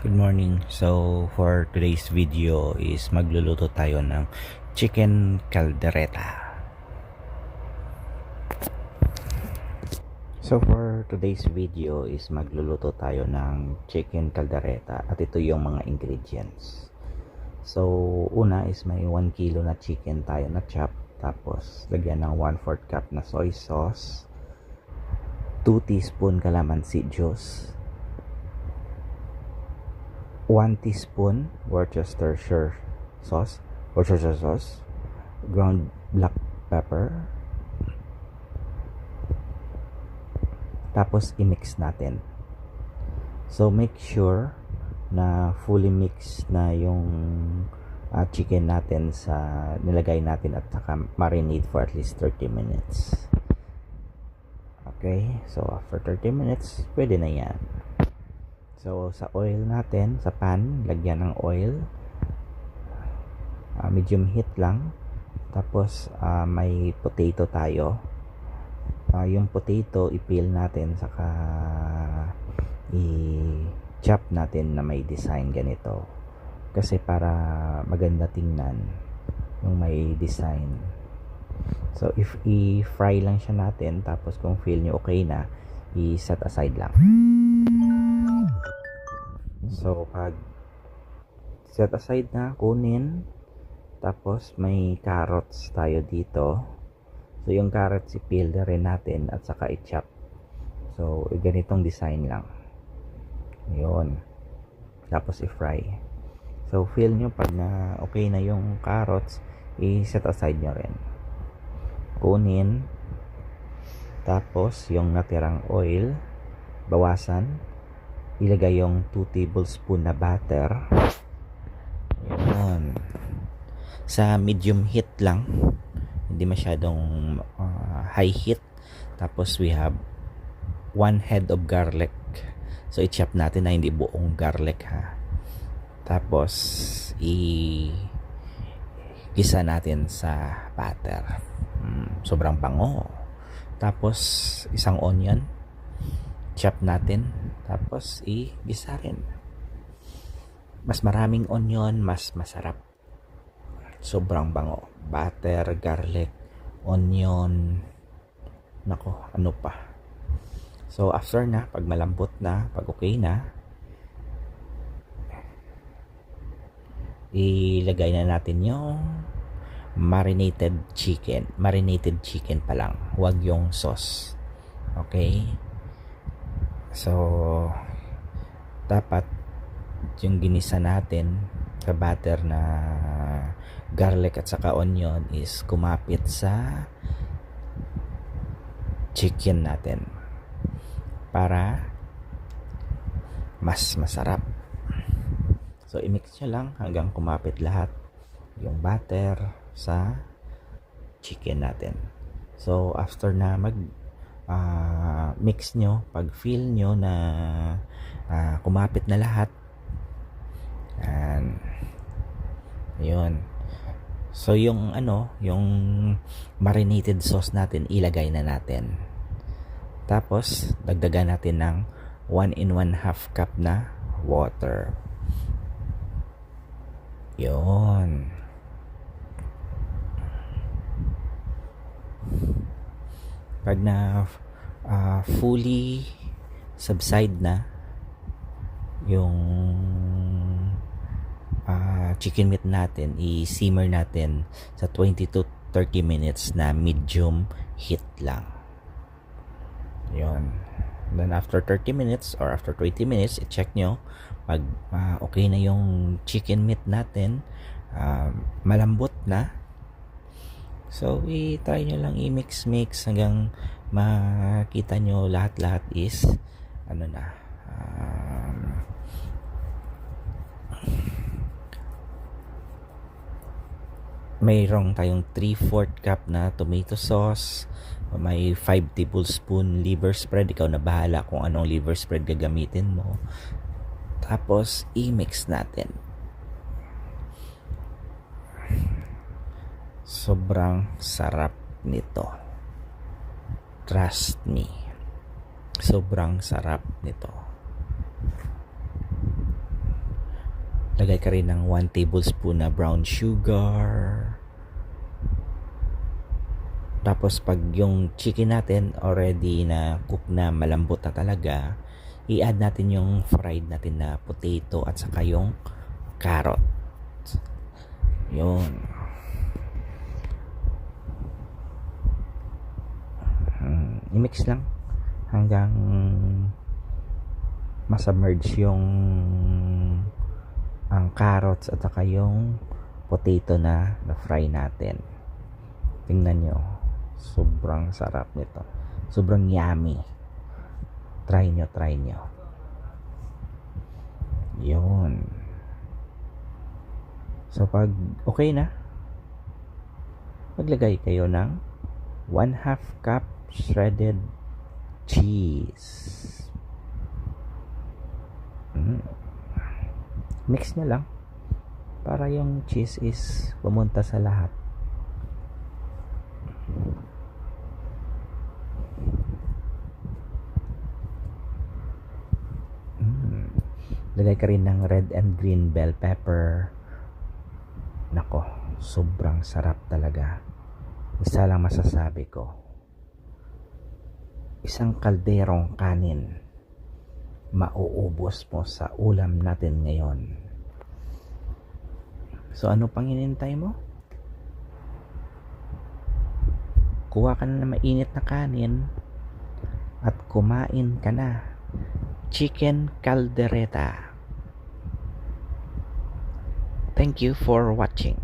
Good morning. So for today's video is magluluto tayo ng chicken caldereta. So for today's video is magluluto tayo ng chicken caldereta at ito yung mga ingredients. So una is may 1 kilo na chicken tayo na chop, tapos lagyan ng 1/4 cup na soy sauce, 2 teaspoon calamansi juice, 1 teaspoon Worcestershire sauce, ground black pepper, tapos i-mix natin. So make sure na fully mix na yung chicken natin sa nilagay natin at saka marinate for at least 30 minutes. Okay, so after 30 minutes, pwede na yan. So sa oil natin, sa pan, lagyan ng oil, medium heat lang. Tapos may potato tayo. Yung potato i-peel natin, saka i-chop natin na may design ganito, kasi para maganda tingnan yung may design. So if i-fry lang siya natin, tapos kung feel nyo okay na, i-set aside lang. So pag set aside na, kunin. Tapos may carrots tayo dito. So yung carrots i-peel na rin natin at saka i-chop. So ganitong design lang. Yun. Tapos i-fry. So feel nyo pag na okay na yung carrots, i-set aside nyo rin. Kunin. Tapos yung natirang oil, bawasan. Ilagay yung 2 tablespoon na butter. Yun. Sa medium heat lang, hindi masyadong high heat. Tapos we have 1 head of garlic. So i-chop natin na hindi buong garlic ha. Tapos i-gisa natin sa butter. Sobrang bango. Tapos isang onion, chop natin, tapos i-gisa rin. Mas maraming onion, mas masarap. Sobrang bango. Butter, garlic, onion, nako, ano pa. So after na, pag malambot na, pag okay na, ilagay na natin yung marinated chicken. Marinated chicken pa lang, huwag yung sauce. Okay? So dapat yung ginisa natin sa butter na garlic at saka onion is kumapit sa chicken natin para mas masarap. So i-mix nyo lang hanggang kumapit lahat yung butter sa chicken natin. So after na mix nyo, pag feel nyo na kumapit na lahat, and yun. So yung yung marinated sauce natin, ilagay na natin. Tapos dagdagan natin ng 1 and 1/2 cup na water. Yun. Pag na fully subside na yung chicken meat natin, i-simmer natin sa 20 to 30 minutes na medium heat lang. Yun. Then after 30 minutes or after 20 minutes, i-check nyo pag okay na yung chicken meat natin, malambot na. So i-try nyo lang i-mix hanggang makita nyo lahat is mayroong tayong 3/4 cup na tomato sauce, may 5 tablespoon liver spread. Ikaw na bahala kung anong liver spread gagamitin mo. Tapos i-mix natin. Sobrang sarap nito. Trust me. Sobrang sarap nito. Lagay ka rin ng 1 tablespoon na brown sugar. Tapos pag yung chicken natin already na cook na, malambot na talaga, i-add natin yung fried natin na potato at saka yung carrot. Yun. I-mix lang hanggang masubmerge yung ang carrots at saka yung potato na fry natin. Tingnan nyo, sobrang sarap nito, sobrang yummy. Try nyo. Yun. So pag okay na, maglagay kayo ng 1/2 cup shredded cheese. Mix nyo lang para yung cheese is pumunta sa lahat. Lagay ka rin ng red and green bell pepper. Nako, sobrang sarap talaga. Isa lang masasabi ko, isang kalderong kanin mauubos mo sa ulam natin ngayon. So ano pang hinintay mo? Kuha ka na ng mainit na kanin at kumain ka na. Chicken caldereta. Thank you for watching.